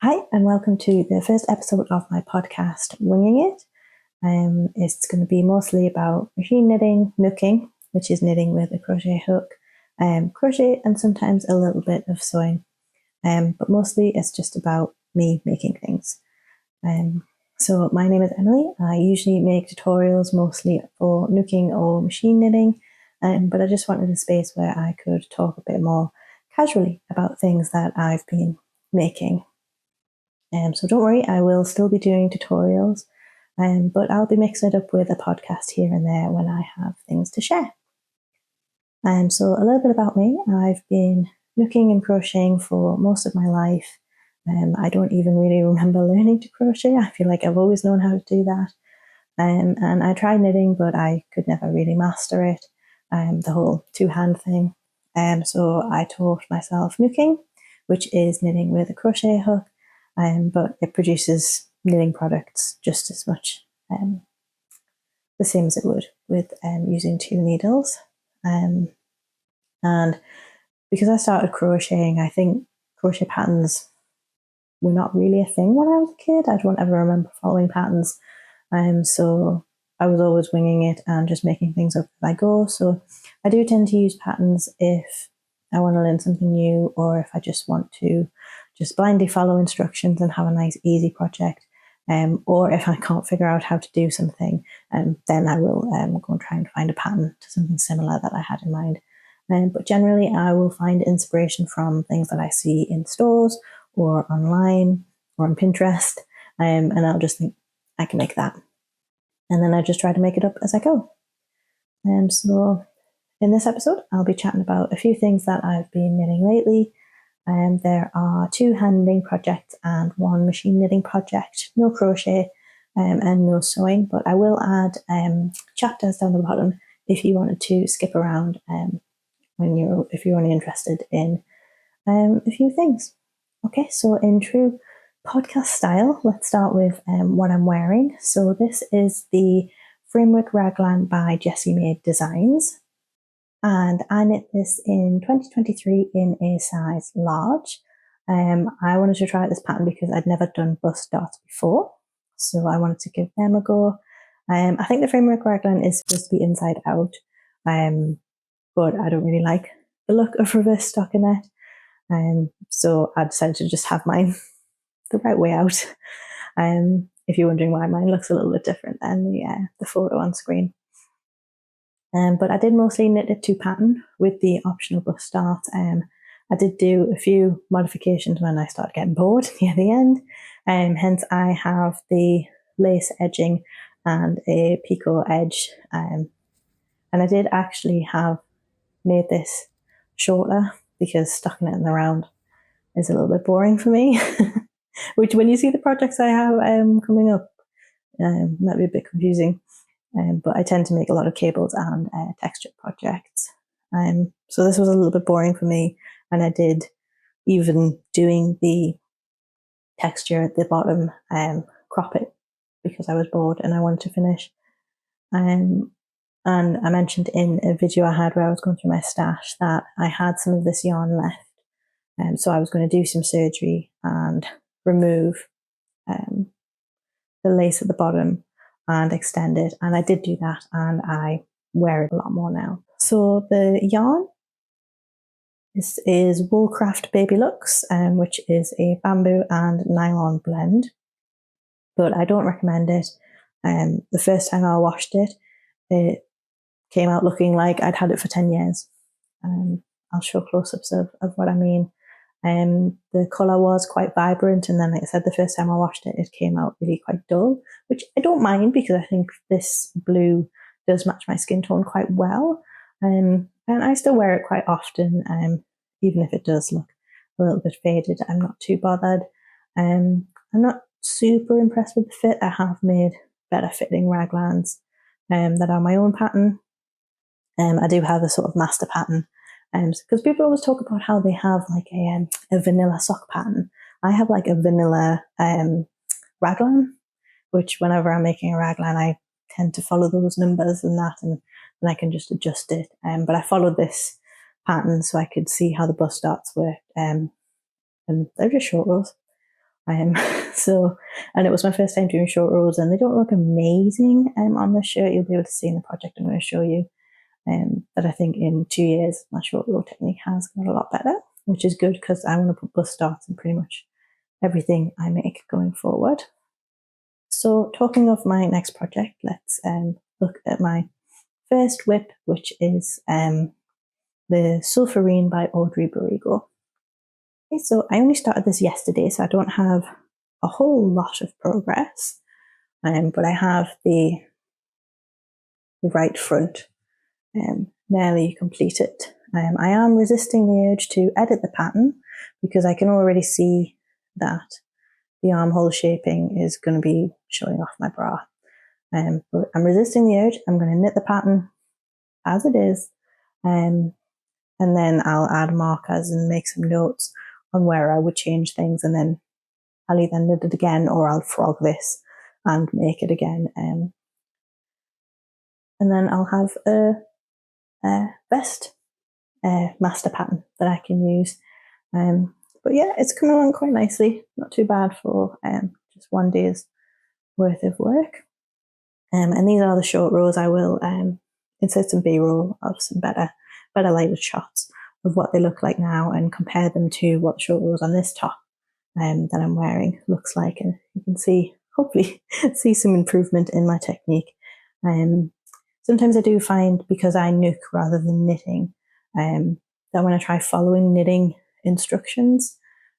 Hi, and welcome to the first episode of my podcast, Winging It. It's going to be mostly about machine knitting, knooking, which is knitting with a crochet hook, crochet, and sometimes a little bit of sewing. But mostly it's just about me making things. So my name is Emily. I usually make tutorials mostly for knooking or machine knitting, but I just wanted a space where I could talk a bit more casually about things that I've been making. So don't worry, I will still be doing tutorials, but I'll be mixing it up with a podcast here and there when I have things to share. So a little bit about me. I've been knooking and crocheting for most of my life. I don't even really remember learning to crochet. I feel like I've always known how to do that. And I tried knitting, but I could never really master it, the whole two-hand thing. So I taught myself knooking, which is knitting with a crochet hook. But it produces knitting products just as much, the same as it would with using two needles. And because I started crocheting, I think crochet patterns were not really a thing when I was a kid. I don't ever remember following patterns. So I was always winging it and just making things up as I go. So I do tend to use patterns if I want to learn something new, or if I just want to just blindly follow instructions and have a nice easy project, or if I can't figure out how to do something, then I will go and try and find a pattern to something similar that I had in mind. But generally I will find inspiration from things that I see in stores or online or on Pinterest, and I'll just think I can make that, and then I just try to make it up as I go. So in this episode I'll be chatting about a few things that I've been knitting lately. There are 2 hand knitting projects and 1 machine knitting project. No crochet and no sewing, but I will add chapters down the bottom if you wanted to skip around if you're only interested in a few things. Okay, so in true podcast style, let's start with what I'm wearing. So this is the Framework Raglan by Jessie Made Designs. And I knit this in 2023 in a size large. I wanted to try this pattern because I'd never done bust darts before, so I wanted to give them a go. I think the Framework Raglan is supposed to be inside out, but I don't really like the look of reverse stockinette, so I decided to just have mine the right way out. If you're wondering why mine looks a little bit different than the photo on screen. But I did mostly knit it to pattern with the optional bust dart. I did do a few modifications when I started getting bored near the end. Hence I have the lace edging and a picot edge. And I did actually have made this shorter because stocking it in the round is a little bit boring for me. Which when you see the projects I have coming up, might be a bit confusing. But I tend to make a lot of cables and texture projects. So this was a little bit boring for me, and I did even doing the texture at the bottom, crop it because I was bored and I wanted to finish. And I mentioned in a video I had where I was going through my stash that I had some of this yarn left. So I was going to do some surgery and remove the lace at the bottom and extend it, and I did do that, and I wear it a lot more now. So the yarn, this is Woolcraft Baby Lux, which is a bamboo and nylon blend, but I don't recommend it. The first time I washed it, it came out looking like I'd had it for 10 years. I'll show close-ups of what I mean. The colour was quite vibrant, and then like I said, the first time I washed it, it came out really quite dull, which I don't mind because I think this blue does match my skin tone quite well. And I still wear it quite often, even if it does look a little bit faded. I'm not too bothered. I'm not super impressed with the fit. I have made better fitting raglans that are my own pattern. I do have a sort of master pattern. Because people always talk about how they have like a vanilla sock pattern. I have like a vanilla raglan, which whenever I'm making a raglan, I tend to follow those numbers and that, and I can just adjust it. But I followed this pattern so I could see how the bust darts worked, and they're just short rows. So, and it was my first time doing short rows, and they don't look amazing on this shirt. You'll be able to see in the project I'm going to show you. But I think in 2 years, my short row technique has got a lot better, which is good because I want to put bust darts in pretty much everything I make going forward. So talking of my next project, let's look at my first whip, which is the Sophorine by Audrey Borrego. Okay, so I only started this yesterday, so I don't have a whole lot of progress, but I have the right front nearly completed. I am resisting the urge to edit the pattern because I can already see that the armhole shaping is going to be showing off my bra. But I'm resisting the urge. I'm going to knit the pattern as it is, and then I'll add markers and make some notes on where I would change things, and then I'll either knit it again or I'll frog this and make it again. And then I'll have a best master pattern that I can use. But yeah, it's coming along quite nicely. Not too bad for just 1 day's worth of work. And these are the short rows. I will insert some B-roll of some better lighted shots of what they look like now and compare them to what the short rows on this top that I'm wearing looks like. And you can see, hopefully, see some improvement in my technique. Sometimes I do find, because I nook rather than knitting, that when I try following knitting instructions,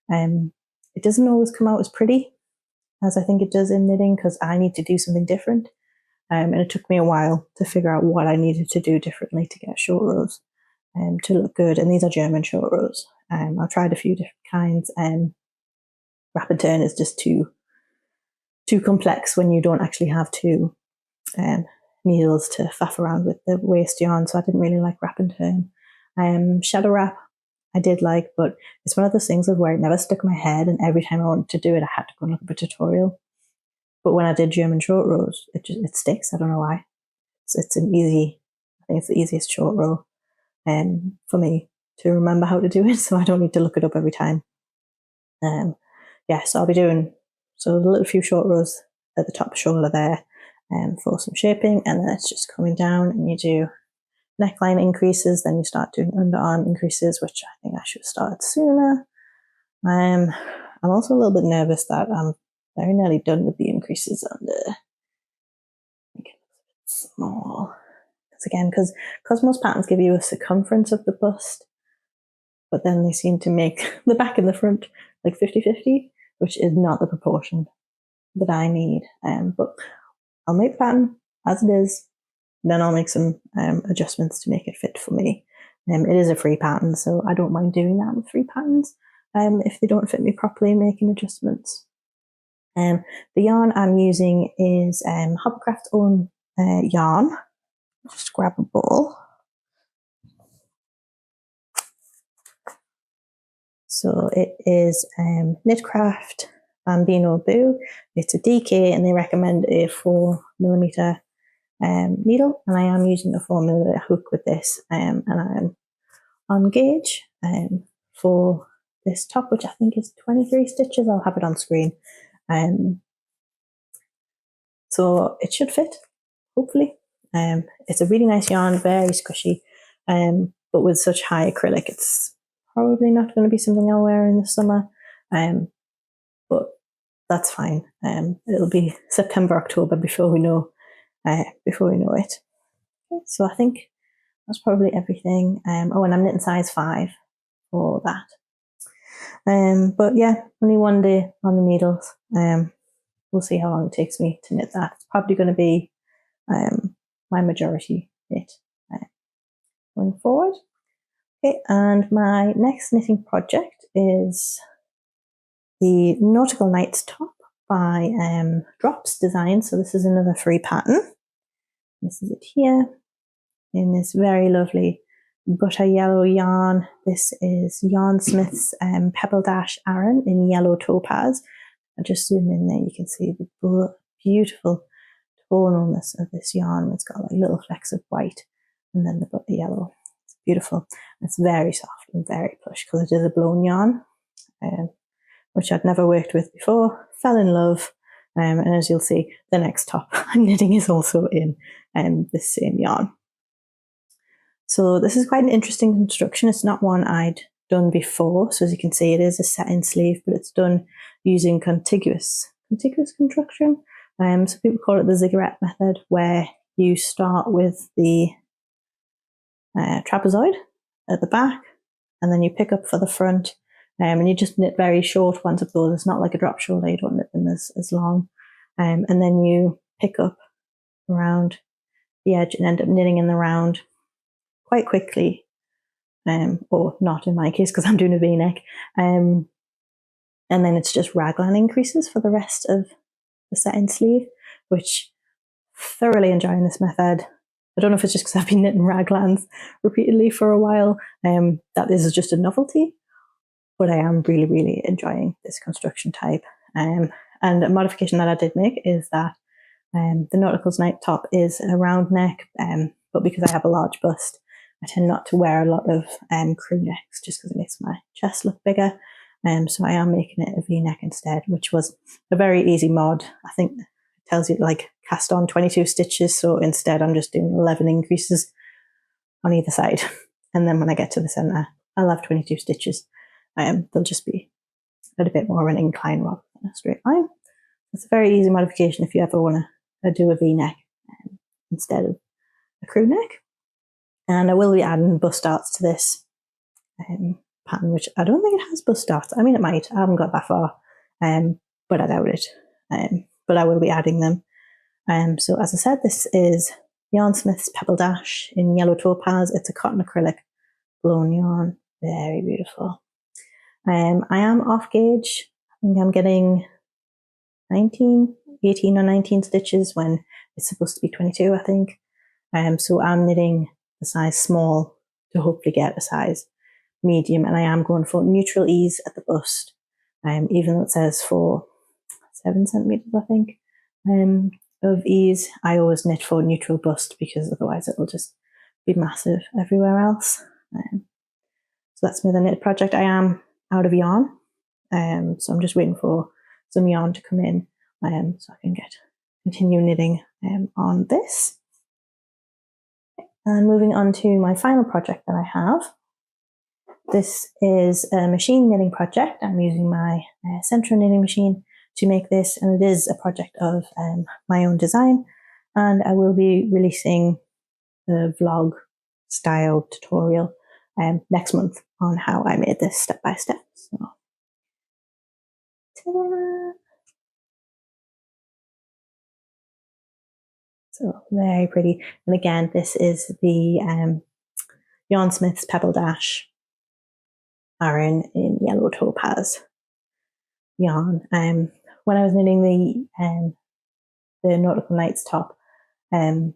it doesn't always come out as pretty as I think it does in knitting because I need to do something different. And it took me a while to figure out what I needed to do differently to get short rows to look good. And these are German short rows. I've tried a few different kinds, and wrap and turn is just too complex when you don't actually have two needles to faff around with the waste yarn. So I didn't really like wrap and turn. Shadow wrap I did like, but it's one of those things of where it never stuck in my head, and every time I wanted to do it, I had to go and look up a tutorial. But when I did German short rows, it sticks. I don't know why. It's an easy. I think it's the easiest short row, for me to remember how to do it, so I don't need to look it up every time. So I'll be doing a little few short rows at the top shoulder there, for some shaping, and then it's just coming down, and you do neckline increases, then you start doing underarm increases, which I think I should have started sooner. I'm also a little bit nervous that I'm very nearly done with the increases under. I think it looks a bit small. Because most patterns give you a circumference of the bust, but then they seem to make the back and the front like 50-50, which is not the proportion that I need. But I'll make the pattern as it is, then I'll make some adjustments to make it fit for me. It is a free pattern, so I don't mind doing that with free patterns. If they don't fit me properly, making adjustments. The yarn I'm using is Hobbycraft's own yarn. Just grab a ball. So it is Knitcraft Bambino Boo. It's a DK, and they recommend a 4mm needle, and I am using a 4mm hook with this, and I'm on gauge for this top, which I think is 23 stitches. I'll have it on screen. So it should fit, hopefully. It's a really nice yarn, very squishy, but with such high acrylic, it's probably not going to be something I'll wear in the summer, but that's fine. It'll be September, October before we know it. Okay, so I think that's probably everything. And I'm knitting size 5 for that. But yeah, only 1 day on the needles. We'll see how long it takes me to knit that. It's probably going to be my majority knit going forward. Okay, and my next knitting project is the Nautical Nights top by Drops Design. So this is another free pattern. This is it here in this very lovely butter yellow yarn. This is Yarnsmiths Pebble Dash Aran in yellow topaz. I'll just zoom in there. You can see the beautiful tonalness of this yarn. It's got like little flecks of white and then the butter yellow. It's beautiful. It's very soft and very plush because it is a blown yarn. which I'd never worked with before, fell in love. And as you'll see, the next top I'm knitting is also in this same yarn. So this is quite an interesting construction. It's not one I'd done before. So as you can see, it is a set-in sleeve, but it's done using contiguous construction. So people call it the ziggurat method, where you start with the trapezoid at the back, and then you pick up for the front, and you just knit very short ones of those. It's not like a drop shoulder, you don't knit them as long. And then you pick up around the edge and end up knitting in the round quite quickly, or not in my case because I'm doing a V-neck. And then it's just raglan increases for the rest of the set-in sleeve, which thoroughly enjoying this method. I don't know if it's just because I've been knitting raglans repeatedly for a while, that this is just a novelty, but I am really, really enjoying this construction type. And a modification that I did make is that the Nautical Nights top is a round neck, but because I have a large bust, I tend not to wear a lot of crew necks just because it makes my chest look bigger. So I am making it a V-neck instead, which was a very easy mod. I think it tells you like cast on 22 stitches. So instead I'm just doing 11 increases on either side. And then when I get to the center, I'll have 22 stitches. They'll just be at a bit more of an incline rather than a straight line. It's a very easy modification if you ever want to do a V-neck instead of a crew neck. And I will be adding bust darts to this pattern, which I don't think it has bust darts. I mean, it might. I haven't got that far, but I doubt it. But I will be adding them. So as I said, this is Yarnsmiths Pebble Dash in yellow topaz. It's a cotton acrylic blown yarn. Very beautiful. I am off gauge. I think I'm getting 18 or 19 stitches when it's supposed to be 22, I think. So I'm knitting the size small to hopefully get a size medium, and I am going for neutral ease at the bust, even though it says for 7 centimeters, I think, of ease. I always knit for neutral bust because otherwise it'll just be massive everywhere else. So that's me, the knit project. I am out of yarn, so I'm just waiting for some yarn to come in, so I can continue knitting on this. And moving on to my final project that I have. This is a machine knitting project. I'm using my Sentro Knitting Machine to make this, and it is a project of my own design. And I will be releasing a vlog style tutorial next month on how I made this step by step. So, ta-da! So very pretty. And again, this is the Yarnsmiths Pebble Dash Aran in yellow topaz yarn. When I was knitting the Nautical Nights top, the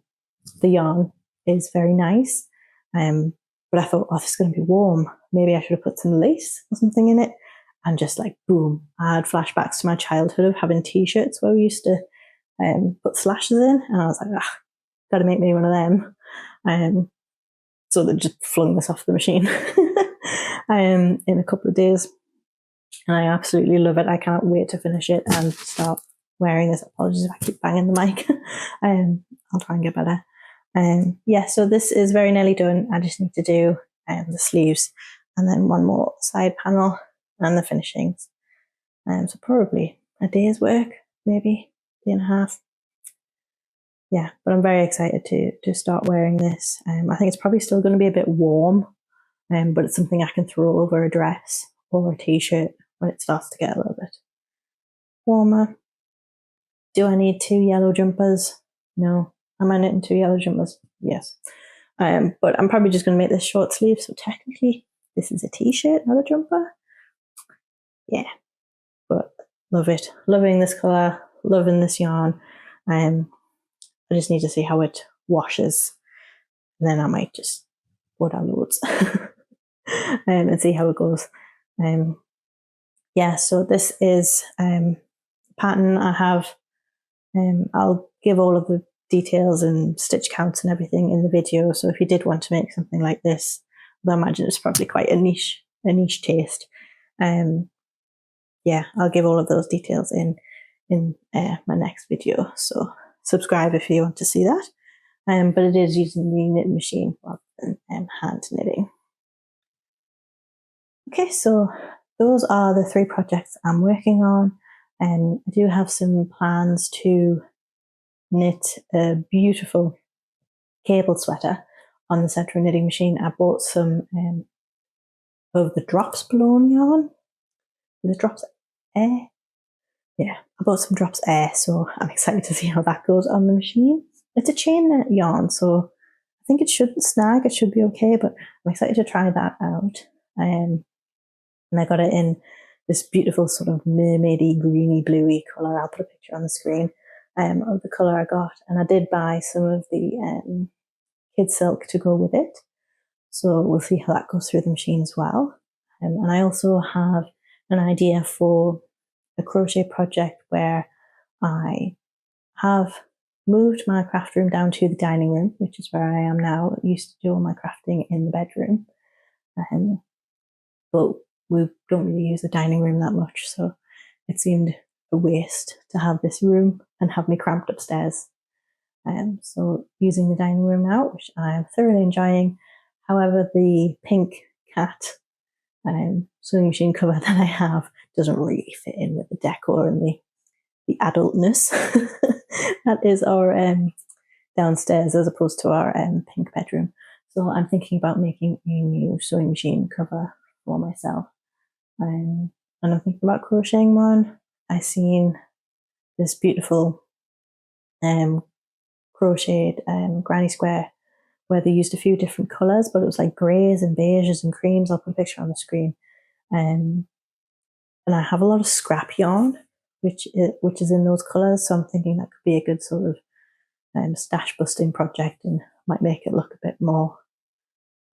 yarn is very nice. But I thought, oh, this is going to be warm. Maybe I should have put some lace or something in it. And just like, boom, I had flashbacks to my childhood of having t-shirts where we used to put slashes in, and I was like, gotta make me one of them. So they just flung this off the machine in a couple of days, and I absolutely love it. I can't wait to finish it and start wearing this. Apologies if I keep banging the mic. I'll try and get better. Yeah, so this is very nearly done. I just need to do the sleeves and then one more side panel and the finishings. So probably a day's work, maybe day and a half. Yeah, but I'm very excited to start wearing this. I think it's probably still going to be a bit warm, but it's something I can throw over a dress or a t-shirt when it starts to get a little bit warmer. Do I need 2 yellow jumpers? No. Am I knitting 2 yellow jumpers? Yes. But I'm probably just going to make this short sleeve, so technically this is a t-shirt, not a jumper. Yeah, but love it. Loving this colour, loving this yarn. I just need to see how it washes, and then I might just go down loads and see how it goes. Yeah, so this is a pattern I have. I'll give all of the details and stitch counts and everything in the video. So if you did want to make something like this, I imagine it's probably quite a niche taste. yeah, I'll give all of those details in my next video. So subscribe if you want to see that. But it is using the knitting machine rather than hand knitting. Okay, so those are the 3 projects I'm working on. I do have some plans to knit a beautiful cable sweater on the Sentro Knitting Machine. I bought some of the Drops blown yarn. The Drops Air. Yeah, I bought some Drops Air, so I'm excited to see how that goes on the machine. It's a chain knit yarn, so I think it shouldn't snag. It should be okay, but I'm excited to try that out. And I got it in this beautiful sort of mermaidy, greeny, bluey colour. I'll put a picture on the screen of the colour I got. And I did buy some of the kid silk to go with it. So we'll see how that goes through the machine as well. And I also have an idea for a crochet project where I have moved my craft room down to the dining room, which is where I am now. I used to do all my crafting in the bedroom. But we don't really use the dining room that much, so it seemed a waste to have this room and have me cramped upstairs. So using the dining room now, which I'm thoroughly enjoying. However, the pink cat sewing machine cover that I have doesn't really fit in with the decor and the adultness that is our downstairs as opposed to our pink bedroom. So I'm thinking about making a new sewing machine cover for myself. And I'm thinking about crocheting one. I seen this beautiful crocheted granny square where they used a few different colours, but it was like greys and beiges and creams. I'll put a picture on the screen. And I have a lot of scrap yarn, which is in those colours. So I'm thinking that could be a good sort of stash busting project and might make it look a bit more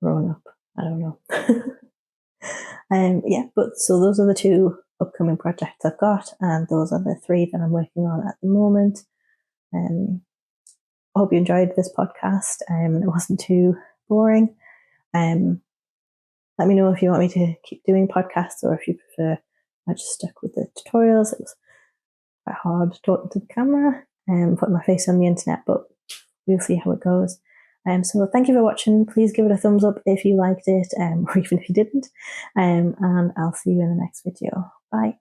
grown up. I don't know. Yeah, but so those are the 2 upcoming projects I've got, and those are the 3 that I'm working on at the moment. I hope you enjoyed this podcast. It wasn't too boring. Let me know if you want me to keep doing podcasts or if you prefer I just stuck with the tutorials. It was quite hard talking to the camera and putting my face on the internet, but we'll see how it goes. So thank you for watching. Please give it a thumbs up if you liked it, or even if you didn't. And I'll see you in the next video. Bye.